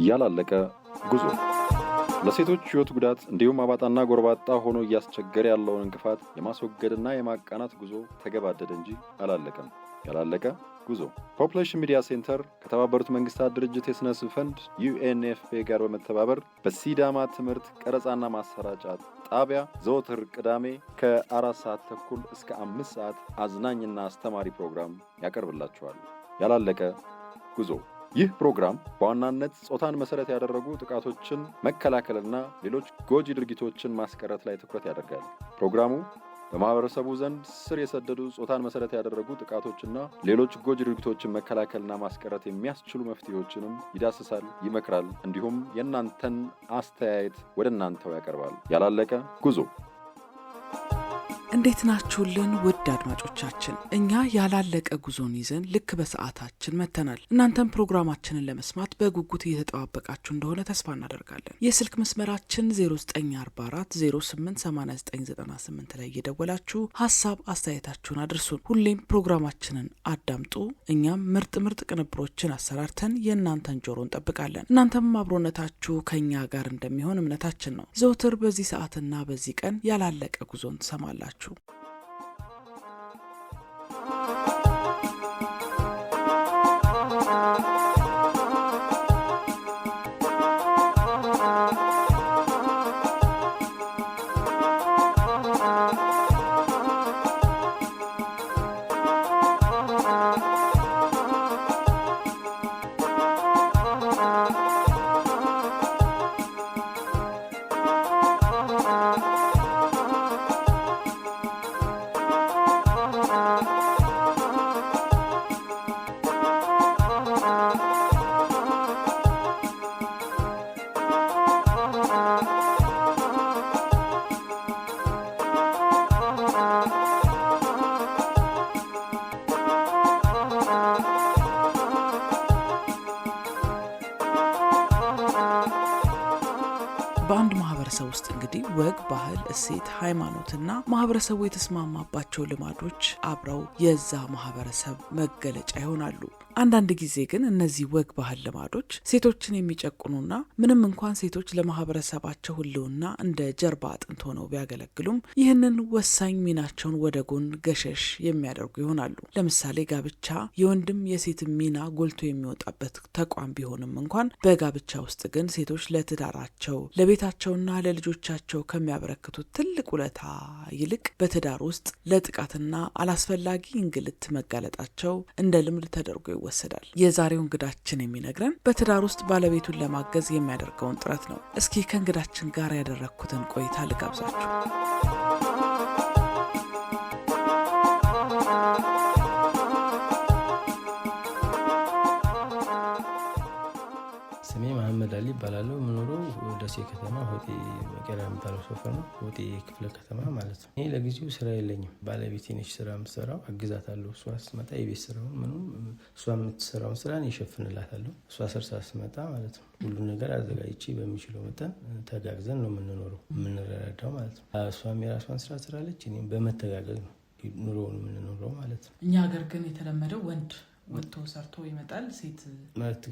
ያላለቀ ጉዞ ለሴቶች ህይወት ጉዳት እንዲሁም አባጣና ጎርባጣ ሆኖ እያስቸገረ ያለውን እንቅፋት የማስወገድና የማቃናት ጉዞ ተገባደደ እንጂ አላለቀም። ያላለቀ ጉዞ ፖፑሌሽን ሚዲያ ሴንተር ከተባበሩት መንግስታት ድርጅት የስነ ስብ ፈንድ UNFPA ጋር በመተባበር በሲዳማ ትምህርት ቀረጻና ማሰራጫ ጣቢያ ዘወትር ቅዳሜ ከ4 ሰዓት ተኩል እስከ 5 ሰዓት አዝናኝና አስተማሪ ፕሮግራም ያቀርብላችኋል። ያላለቀ ጉዞ ይህ ፕሮግራም በዋናነት ጾታን መሰረት ያደረጉ ጥቃቶችን መከላከልና ሌሎች ጎጂ ድርጊቶችን ማስቀረት ላይ ትኩረት ያደርጋል። ፕሮግራሙ በማህበረሰቡ ዘንድ ስር የሰደዱ ጾታን መሰረት ያደረጉ ጥቃቶችና ሌሎች ጎጂ ድርጊቶችን መከላከልና ማስቀረት የሚያስችሉ መፍትሄዎችንም ይዳስሳል፣ ይመክራል፣ እንዲሁም የእናንተን አስተያየት ወደ እናንተው ያቀርባል። ያላለቀ ጉዞ። እንዴት ናችሁልን ውድ አድማጮቻችን? እኛ ያላለቀ ጉዞን ይዘን ልክ በሰዓታችን መተናል። እናንተም ፕሮግራማችንን ለመስማት በጉጉት እየተጠባበቃችሁ እንደሆነ ተስፋ እናደርጋለን። የስልክ መስመራችን 0944 088998 ላይ እየደወላችሁ ሀሳብ አስተያየታችሁን አድርሱን። ሁሌም ፕሮግራማችንን አዳምጡ። እኛም ምርጥ ቅንብሮችን አሰራርተን የእናንተን ጆሮ እንጠብቃለን። እናንተም አብሮነታችሁ ከኛ ጋር እንደሚሆን እምነታችን ነው። ዘውትር በዚህ ሰዓትና በዚህ ቀን ያላለቀ ጉዞን ትሰማላችሁ። በአንድ ማህበረሰብ ውስጥ እንግዲህ ወግ፣ ባህል፣ እሴት፣ ሃይማኖትና ማህበረሰቡ የተስማማባቸው ልማዶች አብረው የዛ ማህበረሰብ መገለጫ ይሆናሉ። አንዳንድ ጊዜ ግን እነዚህ ወግ፣ ባህል፣ ልማዶች ሴቶችን የሚጨቁኑና ምንም እንኳን ሴቶች ለማህበረሰባቸው ህልውና እንደ ጀርባ አጥንት ሆነው ቢያገለግሉም ይህንን ወሳኝ ሚናቸውን ወደ ጎን ገሸሽ የሚያደርጉ ይሆናሉ። ለምሳሌ ጋብቻ የወንድም የሴትም ሚና ጎልቶ የሚወጣበት ተቋም ቢሆንም እንኳን በጋብቻ ውስጥ ግን ሴቶች ለትዳራቸው ለቤታቸውና ለልጆቻቸው ከሚያበረክቱት ትልቅ ውለታ ይልቅ በትዳር ውስጥ ለጥቃትና አላስፈላጊ እንግልት መጋለጣቸው እንደ ልምድ ተደርጎ ይወሰዳል። የዛሬው እንግዳችን የሚነግረን በትዳር ውስጥ ባለቤቱን ለማገዝ የሚያደርገውን ጥረት ነው። እስኪ ከእንግዳችን ጋር ያደረኩትን ቆይታ ልጋብዛችሁ። ስሜ መሐመድ አሊ ይባላለሁ። የምኖረው ደሴ ከተማ ሆጤ መቀሌ የሚባለው ሰፈር ነው። ሆጤ ክፍለ ከተማ ማለት ነው። እኔ ለጊዜው ስራ የለኝም። ባለቤቴ ነች ስራ የምትሰራው፣ አግዛታለሁ። እሷ ስትመጣ የቤት ስራውን ምኑም እሷ የምትሰራውን ስራ እኔ እሸፍንላታለሁ። እሷ ሰርታ ስትመጣ ማለት ነው ሁሉን ነገር አዘጋጅቼ በሚችለው መጠን ተጋግዘን ነው የምንኖረው የምንረዳዳው ማለት ነው። እሷም የራሷን ስራ ትሰራለች፣ እኔም በመተጋገዝ ነው ኑሮውን የምንኖረው ማለት ነው። እኛ ሀገር ግን የተለመደው ወንድ ወጥቶ ሰርቶ ይመጣል፣ ሴት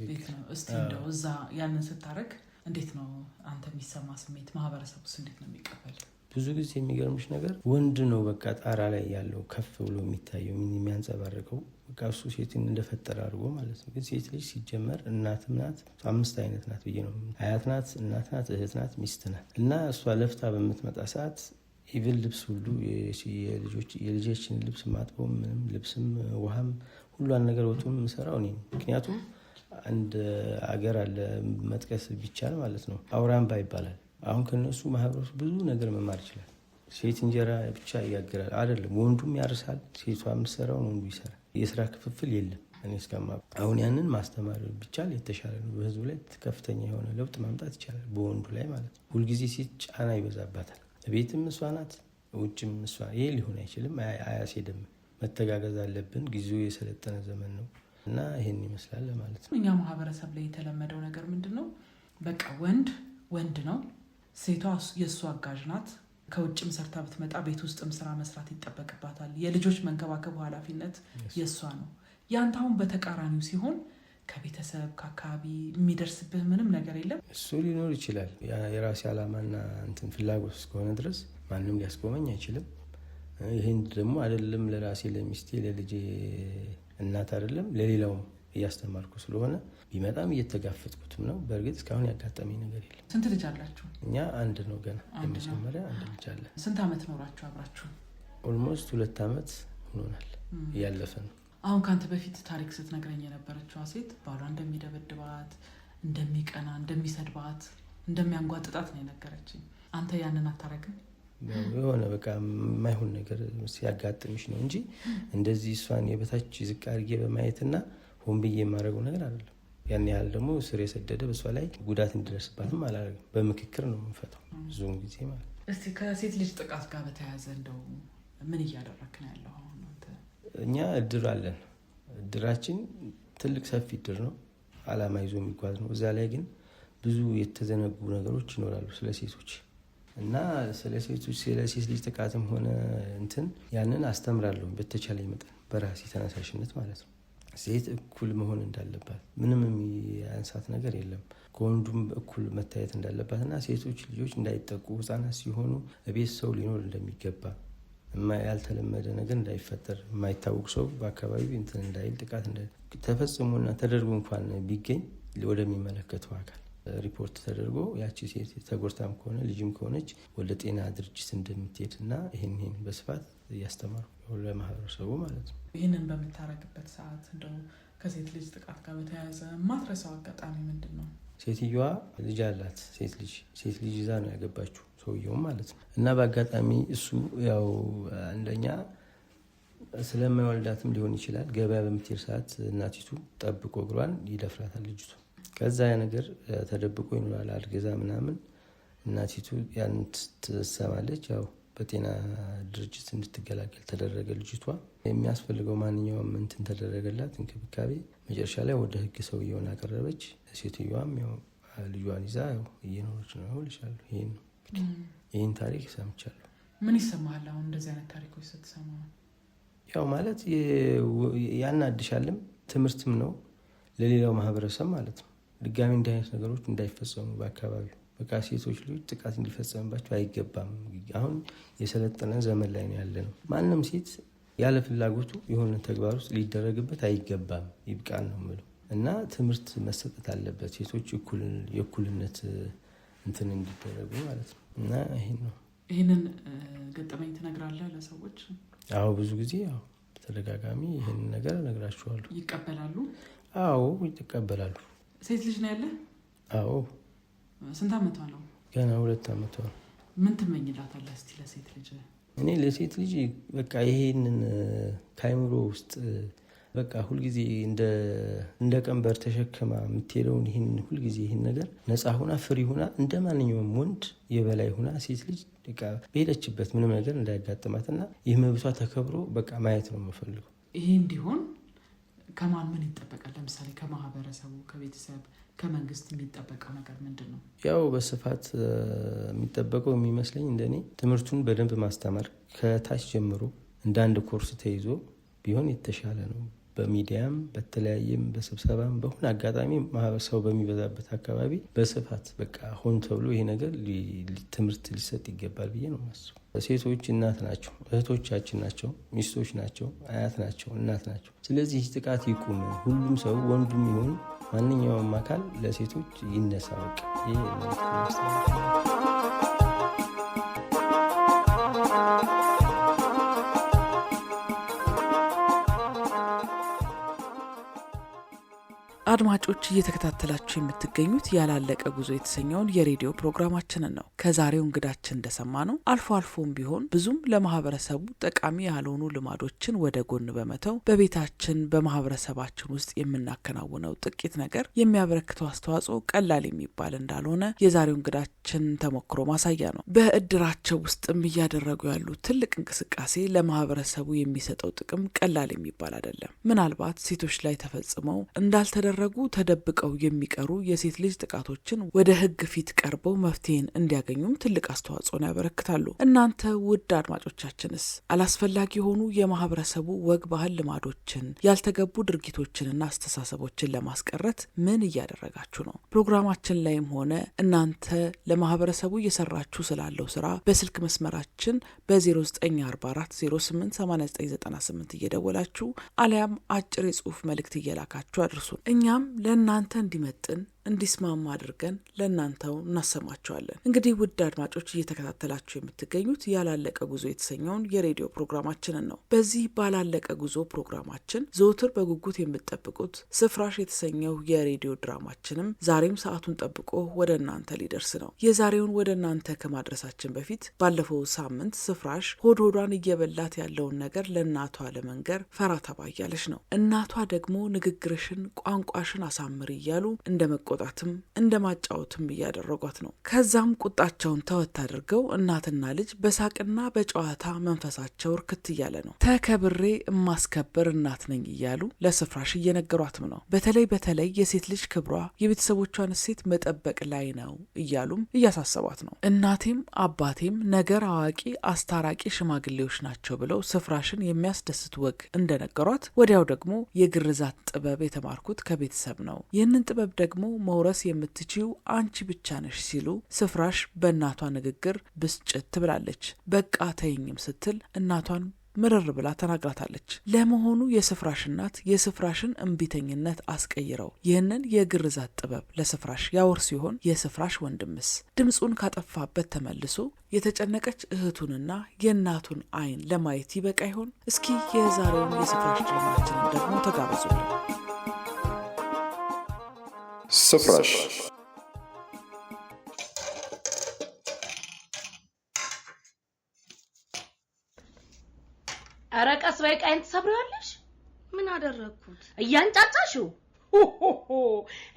ቤት ነው። እስቲ እንደው እዛ ያንን ስታረግ እንዴት ነው አንተ የሚሰማ ስሜት? ማህበረሰቡስ እንዴት ነው የሚቀበል? ብዙ ጊዜ የሚገርምሽ ነገር ወንድ ነው በቃ ጣራ ላይ ያለው ከፍ ብሎ የሚታየው የሚያንጸባርቀው በቃ እሱ ሴትን እንደፈጠረ አድርጎ ማለት ነው። ግን ሴት ልጅ ሲጀመር እናትም ናት፣ 5 አይነት ናት ብዬ ነው። አያት ናት፣ እናት ናት፣ እህት ናት፣ ሚስት ናት። እና እሷ ለፍታ በምትመጣ ሰዓት ኢቭን ልብስ ሁሉ የልጆችን ልብስ ማጥበው ምንም ልብስም ውሃም ሁሉን ነገር ወጡን የምሰራው እኔ። ምክንያቱም አንድ አገር አለ መጥቀስ ቢቻል ማለት ነው፣ አውራምባ ይባላል። አሁን ከነሱ ማህበረሰቡ ብዙ ነገር መማር ይችላል። ሴት እንጀራ ብቻ ያጋግራል አይደለም፣ ወንዱም ያርሳል፣ ሴቷ የምትሰራውን ወንዱ ይሰራል። የስራ ክፍፍል የለም። እኔ እስከማ አሁን ያንን ማስተማር ቢቻል የተሻለ ነው። በህዝቡ ላይ ከፍተኛ የሆነ ለውጥ ማምጣት ይቻላል፣ በወንዱ ላይ ማለት ነው። ሁልጊዜ ሴት ጫና ይበዛባታል። ቤትም እሷ ናት፣ ውጭም እሷ። ይሄ ሊሆን አይችልም፣ አያስሄድም። መተጋገዝ አለብን። ጊዜው የሰለጠነ ዘመን ነው እና ይሄን ይመስላል ማለት ነው። እኛ ማህበረሰብ ላይ የተለመደው ነገር ምንድነው? በቃ ወንድ ነው፣ ሴቷ የእሱ አጋዥ ናት። ከውጭም ሰርታ ብትመጣ ቤት ውስጥም ስራ መስራት ይጠበቅባታል። የልጆች መንከባከብ ኃላፊነት የእሷ ነው። ያንተ አሁን በተቃራኒው ሲሆን ከቤተሰብ ከአካባቢ የሚደርስብህ ምንም ነገር የለም? እሱ ሊኖር ይችላል። የራሴ ዓላማና እንትን ፍላጎት እስከሆነ ድረስ ማንም ሊያስቆመኝ አይችልም። ይህን ደግሞ አይደለም ለራሴ ለሚስቴ ለልጄ እናት አይደለም ለሌላውም እያስተማርኩ ስለሆነ ቢመጣም እየተጋፈጥኩትም ነው። በእርግጥ እስካሁን ያጋጠመኝ ነገር የለም። ስንት ልጅ አላችሁ? እኛ አንድ ነው ገና የመጀመሪያ አንድ ልጅ አለ። ስንት ዓመት ኖራችሁ አብራችሁ? ኦልሞስት 2 ዓመት ሆኖናል። እያለፈ ነው። አሁን ከአንተ በፊት ታሪክ ስትነግረኝ የነበረችዋ ሴት ባሏ እንደሚደበድባት፣ እንደሚቀና፣ እንደሚሰድባት፣ እንደሚያንጓጥጣት ነው የነገረችኝ። አንተ ያንን አታረግም? የሆነ በቃ የማይሆን ነገር ሲያጋጥምሽ ነው እንጂ እንደዚህ እሷን የበታች ዝቅ አድርጌ በማየትና ሆን ብዬ የማደርገው ነገር አይደለም። ያን ያህል ደግሞ ስር የሰደደ በሷ ላይ ጉዳት እንዲደርስባትም አላደርግም። በምክክር ነው የምንፈታው ብዙውን ጊዜ ማለት። እስቲ ከሴት ልጅ ጥቃት ጋር በተያያዘ እንደው ምን እያደረክ ነው ያለው? አሁን እኛ እድር አለን። እድራችን ትልቅ ሰፊ እድር ነው፣ አላማ ይዞ የሚጓዝ ነው። እዛ ላይ ግን ብዙ የተዘነጉ ነገሮች ይኖራሉ ስለ ሴቶች እና ስለ ሴቶች ስለ ሴት ልጅ ጥቃትም ሆነ እንትን ያንን አስተምራለሁ በተቻለ መጠን በራሴ ተነሳሽነት ማለት ነው። ሴት እኩል መሆን እንዳለባት ምንም የሚያንሳት ነገር የለም። ከወንዱም እኩል መታየት እንዳለባት እና ሴቶች ልጆች እንዳይጠቁ ህጻናት ሲሆኑ ቤት ሰው ሊኖር እንደሚገባ ያልተለመደ ነገር እንዳይፈጠር የማይታወቅ ሰው በአካባቢው እንትን እንዳይል ጥቃት ተፈጽሞና ተደርጎ እንኳን ቢገኝ ወደሚመለከተው አካል ሪፖርት ተደርጎ ያቺ ሴት ተጎድታም ከሆነ ልጅም ከሆነች ወደ ጤና ድርጅት እንደምትሄድ እና ይህን በስፋት እያስተማሩ ለማህበረሰቡ ማለት ነው። ይህንን በምታረግበት ሰዓት እንደው ከሴት ልጅ ጥቃት ጋር በተያያዘ ማትረሳው አጋጣሚ ምንድን ነው? ሴትዮዋ ልጅ አላት። ሴት ልጅ ይዛ ነው ያገባችው ሰውየውም ማለት ነው። እና በአጋጣሚ እሱ ያው አንደኛ ስለማይወልዳትም ሊሆን ይችላል። ገበያ በምትሄድ ሰዓት እናቲቱ ጠብቆ እግሯን ይደፍራታል ልጅቱ። ከዛ ያ ነገር ተደብቆ ይኖራል። አልገዛ ምናምን እናቲቱ ያን ትሰማለች። ያው በጤና ድርጅት እንድትገላገል ተደረገ። ልጅቷ የሚያስፈልገው ማንኛውም እንትን ተደረገላት እንክብካቤ። መጨረሻ ላይ ወደ ህግ ሰውየውን አቀረበች። ሴትዮዋም ያው ልጇን ይዛ ያው እየኖረች ነው ልሻለሁ። ይህን ታሪክ ሰምቻለሁ። ምን ይሰማሃል አሁን እንደዚህ አይነት ታሪኮች ስትሰማ? ያው ማለት ያናድሻልም ትምህርትም ነው ለሌላው ማህበረሰብ ማለት ነው። ድጋሚ እንዲህ አይነት ነገሮች እንዳይፈጸሙ በአካባቢው በቃ ሴቶች ልጆች ጥቃት እንዲፈጸምባቸው አይገባም። አሁን የሰለጠነ ዘመን ላይ ነው ያለ ነው። ማንም ሴት ያለ ፍላጎቱ የሆነ ተግባር ውስጥ ሊደረግበት አይገባም። ይብቃን ነው የምለው እና ትምህርት መሰጠት አለበት። ሴቶች የእኩልነት እንትን እንዲደረጉ ማለት ነው እና ይሄን ነው። ይህንን ገጠመኝ ትነግራለህ ለሰዎች? አዎ ብዙ ጊዜ ያው በተደጋጋሚ ይህን ነገር እነግራቸዋለሁ። ይቀበላሉ? አዎ ይቀበላሉ። ሴት ልጅ ነው ያለ? አዎ። ስንት ዓመቷ ነው? ገና 2 ዓመቷ። ምን ትመኝላታለህ እስቲ ለሴት ልጅ? እኔ ለሴት ልጅ በቃ ይሄንን ከአይምሮ ውስጥ በቃ ሁልጊዜ እንደ ቀንበር ተሸክማ የምትሄደውን ይህን ሁልጊዜ ይህን ነገር ነፃ ሁና ፍሪ ሁና እንደ ማንኛውም ወንድ የበላይ ሁና ሴት ልጅ በቃ በሄደችበት ምንም ነገር እንዳያጋጥማትና ይህ መብቷ ተከብሮ በቃ ማየት ነው የምፈልገው። ይሄ እንዲሆን ከማን ምን ይጠበቃል? ለምሳሌ ከማህበረሰቡ፣ ከቤተሰብ፣ ከመንግስት የሚጠበቀው ነገር ምንድን ነው? ያው በስፋት የሚጠበቀው የሚመስለኝ እንደኔ ትምህርቱን በደንብ ማስተማር ከታች ጀምሮ እንደ አንድ ኮርስ ተይዞ ቢሆን የተሻለ ነው። በሚዲያም በተለያየም በስብሰባም በሆነ አጋጣሚ ማህበረሰቡ በሚበዛበት አካባቢ በስፋት በቃ ሆን ተብሎ ይሄ ነገር ትምህርት ሊሰጥ ይገባል ብዬ ነው የማስበው። ሴቶች እናት ናቸው፣ እህቶቻችን ናቸው፣ ሚስቶች ናቸው፣ አያት ናቸው፣ እናት ናቸው። ስለዚህ ጥቃት ይቁም። ሁሉም ሰው ወንዱም ይሁን ማንኛውም አካል ለሴቶች ይነሳ። በቃ ይሄ አድማጮች እየተከታተላችሁ የምትገኙት ያላለቀ ጉዞ የተሰኘውን የሬዲዮ ፕሮግራማችንን ነው። ከዛሬው እንግዳችን እንደሰማ ነው አልፎ አልፎም ቢሆን ብዙም ለማህበረሰቡ ጠቃሚ ያልሆኑ ልማዶችን ወደ ጎን በመተው በቤታችን በማህበረሰባችን ውስጥ የምናከናውነው ጥቂት ነገር የሚያበረክተው አስተዋጽኦ ቀላል የሚባል እንዳልሆነ የዛሬው እንግዳችን ተሞክሮ ማሳያ ነው። በእድራቸው ውስጥም እያደረጉ ያሉ ትልቅ እንቅስቃሴ ለማህበረሰቡ የሚሰጠው ጥቅም ቀላል የሚባል አይደለም። ምናልባት ሴቶች ላይ ተፈጽመው እንዳልተደ እየተደረጉ ተደብቀው የሚቀሩ የሴት ልጅ ጥቃቶችን ወደ ሕግ ፊት ቀርበው መፍትሄን እንዲያገኙም ትልቅ አስተዋጽኦን ያበረክታሉ። እናንተ ውድ አድማጮቻችንስ አላስፈላጊ የሆኑ የማህበረሰቡ ወግ ባህል ልማዶችን፣ ያልተገቡ ድርጊቶችንና አስተሳሰቦችን ለማስቀረት ምን እያደረጋችሁ ነው? ፕሮግራማችን ላይም ሆነ እናንተ ለማህበረሰቡ እየሰራችሁ ስላለው ስራ በስልክ መስመራችን በ0944 088998 እየደወላችሁ አሊያም አጭር የጽሁፍ መልእክት እየላካችሁ አድርሱን። እኛም ለእናንተ እንዲመጥን እንዲስማማ አድርገን ለእናንተው እናሰማቸዋለን። እንግዲህ ውድ አድማጮች እየተከታተላችሁ የምትገኙት ያላለቀ ጉዞ የተሰኘውን የሬዲዮ ፕሮግራማችንን ነው። በዚህ ባላለቀ ጉዞ ፕሮግራማችን ዘወትር በጉጉት የምትጠብቁት ስፍራሽ የተሰኘው የሬዲዮ ድራማችንም ዛሬም ሰዓቱን ጠብቆ ወደ እናንተ ሊደርስ ነው። የዛሬውን ወደ እናንተ ከማድረሳችን በፊት ባለፈው ሳምንት ስፍራሽ ሆዷን እየበላት ያለውን ነገር ለእናቷ ለመንገር ፈራ ተባ እያለች ነው። እናቷ ደግሞ ንግግርሽን፣ ቋንቋሽን አሳምሪ እያሉ እንደመቆጣትም እንደማጫወትም እያደረጓት ነው። ከዛም ቁጣቸውን ተወት አድርገው እናትና ልጅ በሳቅና በጨዋታ መንፈሳቸው እርክት እያለ ነው። ተከብሬ እማስከበር እናት ነኝ እያሉ ለስፍራሽ እየነገሯትም ነው። በተለይ የሴት ልጅ ክብሯ የቤተሰቦቿን እሴት መጠበቅ ላይ ነው እያሉም እያሳሰቧት ነው። እናቴም አባቴም ነገር አዋቂ አስታራቂ ሽማግሌዎች ናቸው ብለው ስፍራሽን የሚያስደስት ወግ እንደነገሯት ወዲያው ደግሞ የግርዛት ጥበብ የተማርኩት ከቤተሰብ ነው፣ ይህንን ጥበብ ደግሞ መውረስ የምትችው አንቺ ብቻ ነሽ ሲሉ ስፍራሽ በእናቷ ንግግር ብስጭት ብላለች። በቃ ተይኝም ስትል እናቷን ምርር ብላ ተናግራታለች። ለመሆኑ የስፍራሽ እናት የስፍራሽን እምቢተኝነት አስቀይረው ይህንን የግርዛት ጥበብ ለስፍራሽ ያወርስ ሲሆን የስፍራሽ ወንድምስ ድምፁን ካጠፋበት ተመልሶ የተጨነቀች እህቱንና የእናቱን አይን ለማየት ይበቃ ይሆን? እስኪ የዛሬውን የስፍራሽ ድራማችንን ደግሞ ተጋበዙልን። ስፍራሽ አረቀስ ወይ ቃይን ተሰብራለሽ? ምን አደረኩት? እያንጫጫሽው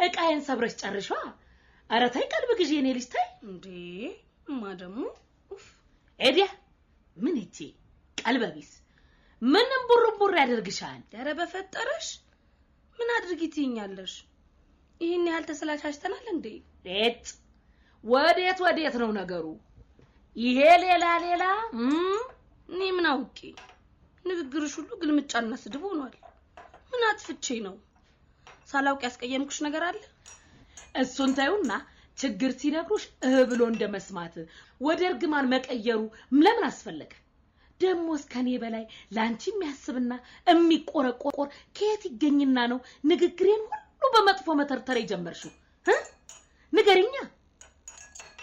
እቃዬን ሰብረሽ ጨርሽዋ። አረ ታይ ቀልብ ግዢ የኔ ልጅ ታይ። እንዴ እማ ደግሞ ኤዲያ ምን እቺ ቀልበቢስ ምንም ቡርቡር ያደርግሻል? ኧረ በፈጠረሽ ምን አድርጊ ትይኛለሽ? ይሄን ያህል ተሰላቻችተናል እንዴ? እጥ ወዴት ነው ነገሩ? ይሄ ሌላ እኔ ምን አውቄ? ንግግርሽ ሁሉ ግልምጫና ስድብ ሆኗል። ምን አጥፍቼ ነው? ሳላውቅ ያስቀየምኩሽ ነገር አለ? እሱን ታዩና ችግር ሲነግሩሽ ብሎ እንደመስማት ወደ እርግማን መቀየሩ ለምን አስፈለገ? ደሞስ ከኔ በላይ ላንቺ የሚያስብና የሚቆረቆር ከየት ይገኝና ነው ንግግሬን ሁሉ በመጥፎ መተርተር የጀመርሽው? ንገሪኛ፣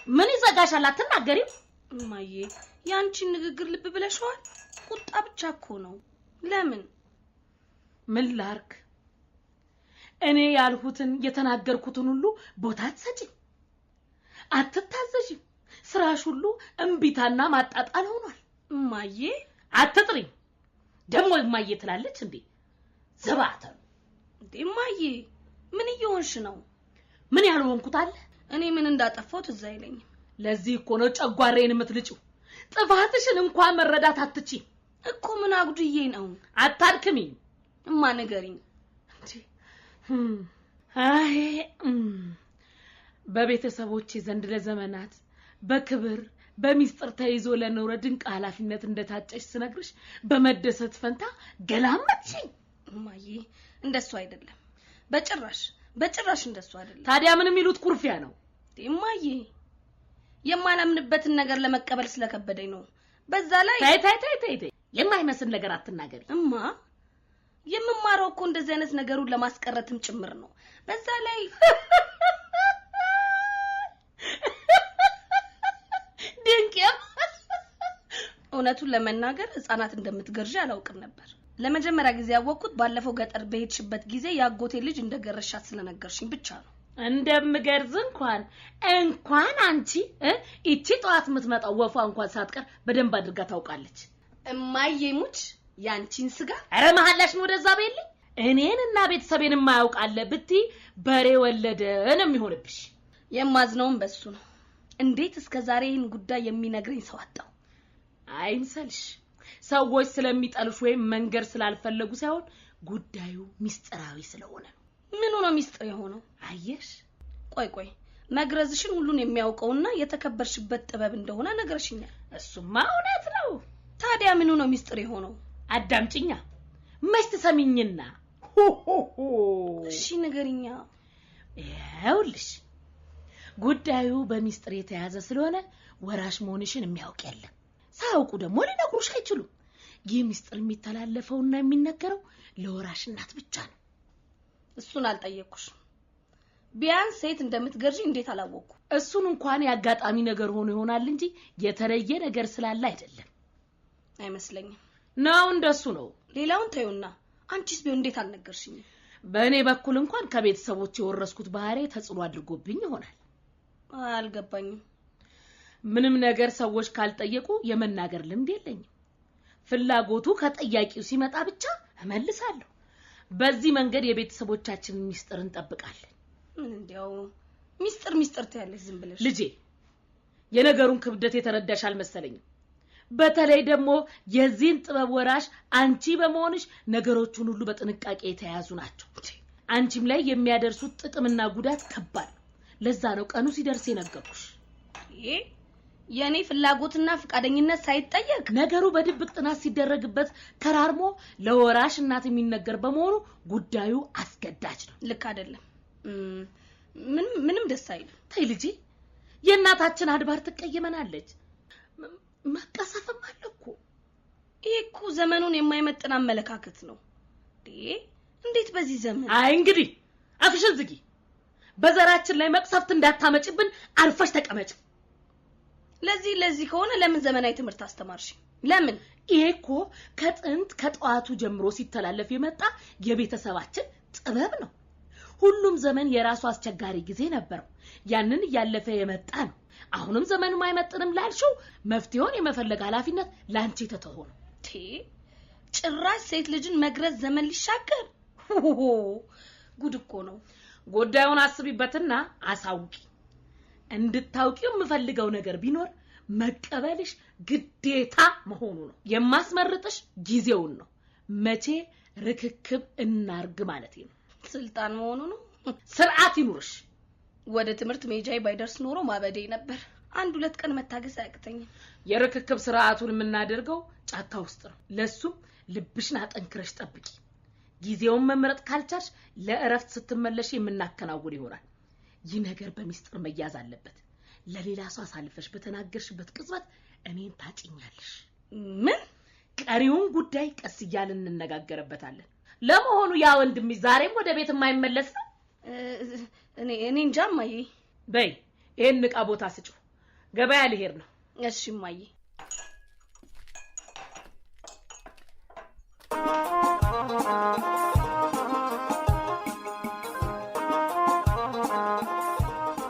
ምን ይዘጋሻል? አትናገሪም? እማዬ ያንቺን ንግግር ልብ ብለሽዋል? ቁጣ ብቻ እኮ ነው። ለምን? ምን ላርክ? እኔ ያልሁትን የተናገርኩትን ሁሉ ቦታ አትሰጪ፣ አትታዘዥ። ስራሽ ሁሉ እምቢታና ማጣጣል ሆኗል። እማዬ አትጥሪ። ደሞ እማዬ ትላለች እንዴ? ዘባተ እንዴ እማዬ ምን እየሆንሽ ነው? ምን ያልሆንኩት አለ? እኔ ምን እንዳጠፋው ትዝ አይለኝም። ለዚህ እኮ ነው ጨጓራዬን የምትልጪው። ጥፋትሽን እንኳን መረዳት አትቺ እኮ። ምን አጉድዬ ነው? አታድክሚ እማ ንገሪኝ። አይ በቤተሰቦቼ ዘንድ ለዘመናት በክብር በሚስጥር ተይዞ ለኖረ ድንቅ ኃላፊነት እንደታጨሽ ስነግርሽ በመደሰት ፈንታ ገላመጥሽኝ። እማዬ እንደሱ አይደለም፣ በጭራሽ እንደሱ አይደለም። ታዲያ ምን የሚሉት ኩርፊያ ነው? እማዬ የማላምንበትን ነገር ለመቀበል ስለከበደኝ ነው። በዛ ላይ ታይ የማይመስል ነገር አትናገሪ እማ። የምማረው እኮ እንደዚህ አይነት ነገሩን ለማስቀረትም ጭምር ነው። በዛ ላይ ድንቅም እውነቱን ለመናገር ህፃናት እንደምትገርጂ አላውቅም ነበር። ለመጀመሪያ ጊዜ ያወቅኩት ባለፈው ገጠር በሄድሽበት ጊዜ ያጎቴ ልጅ እንደገረሻት ስለነገርሽኝ ብቻ ነው። እንደምገርዝ እንኳን አንቺ እቺ ጧት የምትመጣው ወፏ እንኳን ሳትቀር በደንብ አድርጋ ታውቃለች። እማዬ ሙች ያንቺን ስጋ አረ መሐላሽ ነው ወደዛ በይልኝ። እኔንና ቤተሰቤን ማያውቃለ ብቲ በሬ ወለደ ነው የሚሆንብሽ። የማዝነውም በሱ ነው። እንዴት እስከዛሬ ይህን ጉዳይ የሚነግረኝ ሰው አጣው? አይምሰልሽ። ሰዎች ስለሚጠሉሽ ወይም መንገር ስላልፈለጉ ሳይሆን ጉዳዩ ሚስጥራዊ ስለሆነ ነው። ምኑ ነው ሚስጥር የሆነው? አየሽ፣ ቆይ መግረዝሽን ሁሉን የሚያውቀውና የተከበርሽበት ጥበብ እንደሆነ ነገርሽኛል። እሱማ እውነት ነው። ታዲያ ምኑ ነው ሚስጥር የሆነው? አዳምጪኛ፣ መች ትሰሚኝና። እሺ ንገሪኛ። ይኸውልሽ፣ ጉዳዩ በሚስጥር የተያዘ ስለሆነ ወራሽ መሆንሽን የሚያውቅ የለም። ሳያውቁ ደግሞ ሊነግሩሽ አይችሉም። ይህ ሚስጥር የሚተላለፈውና የሚነገረው ለወራሽ እናት ብቻ ነው። እሱን አልጠየቅኩሽ። ቢያንስ ሴት እንደምትገርዢ እንዴት አላወቅኩ? እሱን እንኳን ያጋጣሚ ነገር ሆኖ ይሆናል እንጂ የተለየ ነገር ስላለ አይደለም። አይመስለኝም። ነው እንደሱ ነው። ሌላውን ተዩና አንቺስ ቢሆን እንዴት አልነገርሽኝ? በእኔ በኩል እንኳን ከቤተሰቦች የወረስኩት ባህሪ ተጽዕኖ አድርጎብኝ ይሆናል። አልገባኝም። ምንም ነገር ሰዎች ካልጠየቁ የመናገር ልምድ የለኝም። ፍላጎቱ ከጠያቂው ሲመጣ ብቻ እመልሳለሁ። በዚህ መንገድ የቤተሰቦቻችንን ሚስጥር እንጠብቃለን። እንዴው ሚስጥር ትያለሽ ዝም ብለሽ። ልጄ፣ የነገሩን ክብደት የተረዳሽ አልመሰለኝም። በተለይ ደግሞ የዚህን ጥበብ ወራሽ አንቺ በመሆንሽ ነገሮቹን ሁሉ በጥንቃቄ የተያዙ ናቸው። አንቺም ላይ የሚያደርሱት ጥቅምና ጉዳት ከባድ ነው። ለዛ ነው ቀኑ ሲደርስ የነገርኩሽ። የኔ ፍላጎትና ፍቃደኝነት ሳይጠየቅ ነገሩ በድብቅ ጥናት ሲደረግበት ተራርሞ ለወራሽ እናት የሚነገር በመሆኑ ጉዳዩ አስገዳጅ ነው። ልክ አይደለም። ምንም ደስ አይልም። ተይ ልጄ፣ የእናታችን አድባር ትቀየመናለች። መቀሰፍም አለ እኮ። ይሄ እኮ ዘመኑን የማይመጥን አመለካከት ነው። እንዴት በዚህ ዘመን? አይ እንግዲህ አፍሽን ዝጊ። በዘራችን ላይ መቅሰፍት እንዳታመጭብን አርፈሽ ተቀመጭ። ለዚህ ከሆነ ለምን ዘመናዊ ትምህርት አስተማርሽ? ለምን? ይሄ እኮ ከጠዋቱ ጀምሮ ሲተላለፍ የመጣ የቤተሰባችን ጥበብ ነው። ሁሉም ዘመን የራሱ አስቸጋሪ ጊዜ ነበረው። ያንን እያለፈ የመጣ ነው። አሁንም ዘመኑ አይመጥንም ላልሽው መፍትሄውን የመፈለግ ኃላፊነት ላንቺ ተተው ነው። ጭራሽ ሴት ልጅን መግረዝ ዘመን ሊሻገር ጉድ እኮ ነው። ጉዳዩን አስቢበትና አሳውቂ። እንድታውቂው የምፈልገው ነገር ቢኖር መቀበልሽ ግዴታ መሆኑ ነው። የማስመርጥሽ ጊዜውን ነው። መቼ ርክክብ እናርግ ማለት ነው። ስልጣን መሆኑ ነው። ስርዓት ይኑርሽ። ወደ ትምህርት ሜጃይ ባይደርስ ኖሮ ማበዴ ነበር። 1-2 ቀን መታገስ አያቅተኝም። የርክክብ ስርዓቱን የምናደርገው ጫካ ውስጥ ነው። ለሱም ልብሽን አጠንክረሽ ጠብቂ። ጊዜውን መምረጥ ካልቻልሽ ለእረፍት ስትመለሽ የምናከናውን ይሆናል። ይህ ነገር በሚስጥር መያዝ አለበት። ለሌላ ሰው አሳልፈሽ በተናገርሽበት ቅጽበት እኔን ታጭኛለሽ። ምን? ቀሪውን ጉዳይ ቀስ እያልን እንነጋገርበታለን። ለመሆኑ ያ ወንድምሽ ዛሬም ወደ ቤት የማይመለስ ነው? እኔ እንጃ እማዬ። በይ ይሄን ዕቃ ቦታ ስጪው፣ ገበያ ልሄድ ነው። እሺ እማዬ።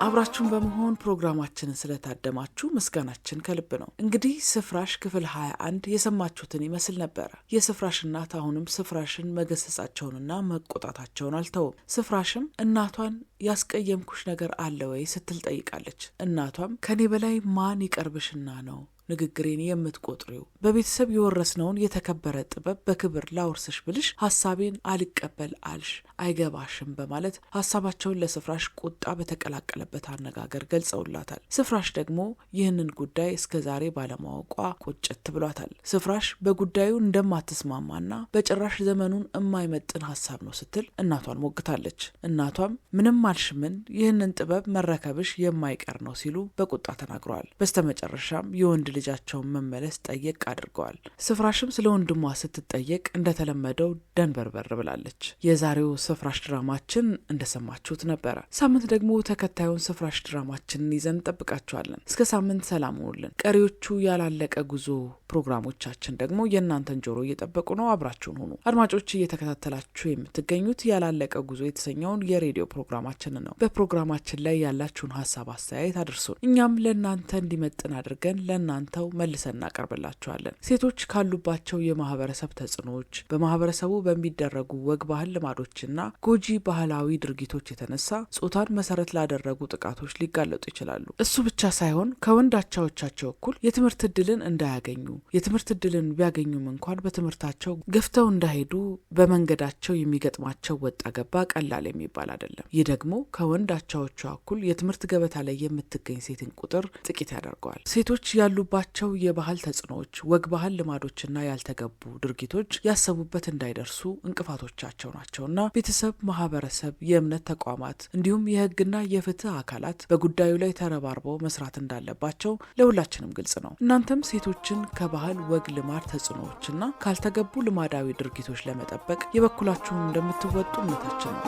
አብራችሁን በመሆን ፕሮግራማችንን ስለታደማችሁ ምስጋናችን ከልብ ነው። እንግዲህ ስፍራሽ ክፍል 21 የሰማችሁትን ይመስል ነበረ። የስፍራሽ እናት አሁንም ስፍራሽን መገሰጻቸውንና መቆጣታቸውን አልተውም። ስፍራሽም እናቷን ያስቀየምኩሽ ነገር አለ ወይ ስትል ጠይቃለች። እናቷም ከኔ በላይ ማን ይቀርብሽና ነው ንግግሬን የምትቆጥሪው? በቤተሰብ የወረስነውን የተከበረ ጥበብ በክብር ላወርስሽ ብልሽ ሐሳቤን አልቀበል አልሽ፣ አይገባሽም በማለት ሐሳባቸውን ለስፍራሽ ቁጣ በተቀላቀለበት አነጋገር ገልጸውላታል። ስፍራሽ ደግሞ ይህንን ጉዳይ እስከዛሬ ባለማወቋ ቁጭት ብሏታል። ስፍራሽ በጉዳዩ እንደማትስማማና በጭራሽ ዘመኑን የማይመጥን ሐሳብ ነው ስትል እናቷን ሞግታለች። እናቷም ምንም አልሽምን፣ ይህንን ጥበብ መረከብሽ የማይቀር ነው ሲሉ በቁጣ ተናግረዋል። በስተመጨረሻም የወንድ ልጃቸውን መመለስ ጠየቅ አድርገዋል። ስፍራሽም ስለ ወንድሟ ስትጠየቅ እንደተለመደው ደንበርበር ብላለች። የዛሬው ስፍራሽ ድራማችን እንደሰማችሁት ነበረ። ሳምንት ደግሞ ተከታዩን ስፍራሽ ድራማችንን ይዘን እንጠብቃችኋለን። እስከ ሳምንት ሰላም ሁኑልን። ቀሪዎቹ ያላለቀ ጉዞ ፕሮግራሞቻችን ደግሞ የእናንተን ጆሮ እየጠበቁ ነው። አብራችሁን ሁኑ። አድማጮች፣ እየተከታተላችሁ የምትገኙት ያላለቀ ጉዞ የተሰኘውን የሬዲዮ ፕሮግራማችንን ነው። በፕሮግራማችን ላይ ያላችሁን ሀሳብ አስተያየት አድርሱን። እኛም ለእናንተ እንዲመጥን አድርገን ለእናንተው መልሰን እናቀርብላችኋለን። ሴቶች ካሉባቸው የማህበረሰብ ተጽዕኖዎች፣ በማህበረሰቡ በሚደረጉ ወግ ባህል ልማዶችና ጎጂ ባህላዊ ድርጊቶች የተነሳ ጾታን መሰረት ላደረጉ ጥቃቶች ሊጋለጡ ይችላሉ። እሱ ብቻ ሳይሆን ከወንድ አቻዎቻቸው እኩል የትምህርት እድልን እንዳያገኙ፣ የትምህርት እድልን ቢያገኙም እንኳን በትምህርታቸው ገፍተው እንዳይሄዱ በመንገዳቸው የሚገጥማቸው ወጣ ገባ ቀላል የሚባል አይደለም። ይህ ደግሞ ከወንድ አቻዎቿ እኩል የትምህርት ገበታ ላይ የምትገኝ ሴትን ቁጥር ጥቂት ያደርገዋል። ሴቶች ያሉባቸው የባህል ተጽዕኖዎች፣ ወግ ባህል ልማዶችና ያልተገቡ ድርጊቶች ያሰቡበት እንዳይደርሱ እንቅፋቶቻቸው ናቸውና ቤተሰብ፣ ማህበረሰብ፣ የእምነት ተቋማት እንዲሁም የህግና የፍትህ አካላት በጉዳዩ ላይ ተረባርበው መስራት እንዳለባቸው ለሁላችንም ግልጽ ነው። እናንተም ሴቶችን ከባህል ወግ ልማድ ተጽዕኖዎችና ካልተገቡ ልማዳዊ ድርጊቶች ለመጠበቅ የበኩላችሁን እንደምትወጡ እምነታችን ነው።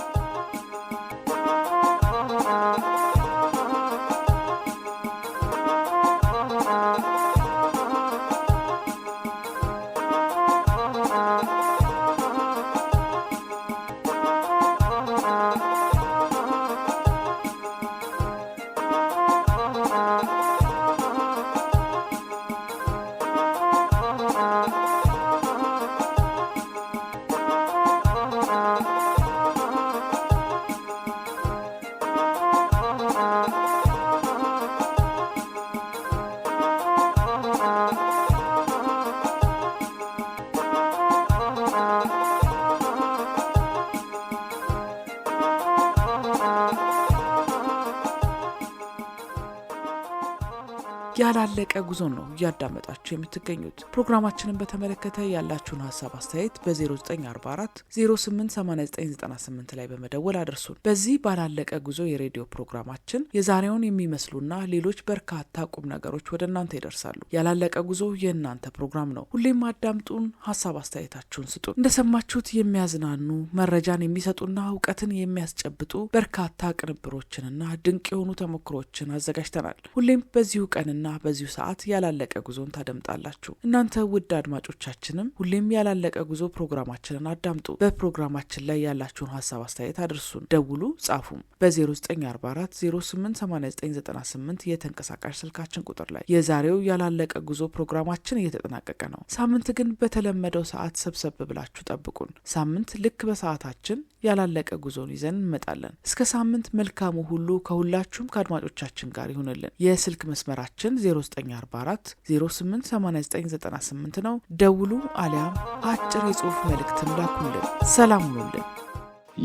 ያላለቀ ጉዞ ነው እያዳመጣችሁ የምትገኙት። ፕሮግራማችንን በተመለከተ ያላችሁን ሀሳብ አስተያየት በ0944 088998 ላይ በመደወል አድርሱን። በዚህ ባላለቀ ጉዞ የሬዲዮ ፕሮግራማችን የዛሬውን የሚመስሉና ሌሎች በርካታ ቁም ነገሮች ወደ እናንተ ይደርሳሉ። ያላለቀ ጉዞ የእናንተ ፕሮግራም ነው። ሁሌም አዳምጡን፣ ሀሳብ አስተያየታችሁን ስጡን። እንደሰማችሁት የሚያዝናኑ መረጃን የሚሰጡና እውቀትን የሚያስጨብጡ በርካታ ቅንብሮችንና ድንቅ የሆኑ ተሞክሮችን አዘጋጅተናል። ሁሌም በዚሁ ቀንና በዚሁ ሰዓት ያላለቀ ጉዞን ታደምጣላችሁ። እናንተ ውድ አድማጮቻችንም ሁሌም ያላለቀ ጉዞ ፕሮግራማችንን አዳምጡ። በፕሮግራማችን ላይ ያላችሁን ሀሳብ አስተያየት አድርሱን። ደውሉ፣ ጻፉም በ0944 088998 የተንቀሳቃሽ ስልካችን ቁጥር ላይ። የዛሬው ያላለቀ ጉዞ ፕሮግራማችን እየተጠናቀቀ ነው። ሳምንት ግን በተለመደው ሰዓት ሰብሰብ ብላችሁ ጠብቁን። ሳምንት ልክ በሰዓታችን ያላለቀ ጉዞን ይዘን እንመጣለን። እስከ ሳምንት መልካሙ ሁሉ ከሁላችሁም ከአድማጮቻችን ጋር ይሁንልን። የስልክ መስመራችን 0944 088998 ነው። ደውሉ አሊያም አጭር የጽሑፍ መልእክትን ላኩልን። ሰላም ሁኑልን።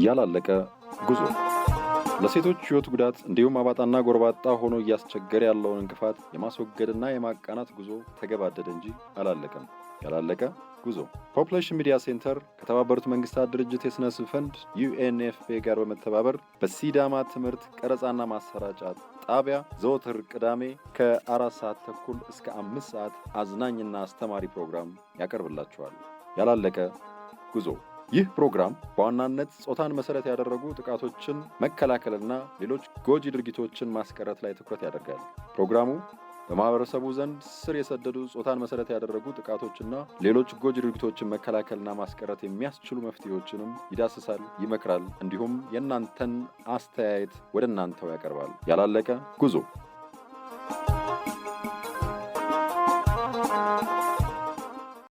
ያላለቀ ጉዞ ለሴቶች ሕይወት ጉዳት እንዲሁም አባጣና ጎርባጣ ሆኖ እያስቸገረ ያለውን እንቅፋት የማስወገድና የማቃናት ጉዞ ተገባደደ እንጂ አላለቀም። ያላለቀ ጉዞ ፖፑሌሽን ሚዲያ ሴንተር ከተባበሩት መንግስታት ድርጅት የስነ ስብ ፈንድ UNFPA ጋር በመተባበር በሲዳማ ትምህርት ቀረጻና ማሰራጫ ጣቢያ ዘወትር ቅዳሜ ከ4 ሰዓት ተኩል እስከ 5 ሰዓት አዝናኝና አስተማሪ ፕሮግራም ያቀርብላችኋል። ያላለቀ ጉዞ። ይህ ፕሮግራም በዋናነት ጾታን መሰረት ያደረጉ ጥቃቶችን መከላከልና ሌሎች ጎጂ ድርጊቶችን ማስቀረት ላይ ትኩረት ያደርጋል። ፕሮግራሙ በማህበረሰቡ ዘንድ ስር የሰደዱ ጾታን መሰረት ያደረጉ ጥቃቶችና ሌሎች ጎጂ ድርጊቶችን መከላከልና ማስቀረት የሚያስችሉ መፍትሄዎችንም ይዳስሳል፣ ይመክራል፣ እንዲሁም የእናንተን አስተያየት ወደ እናንተው ያቀርባል። ያላለቀ ጉዞ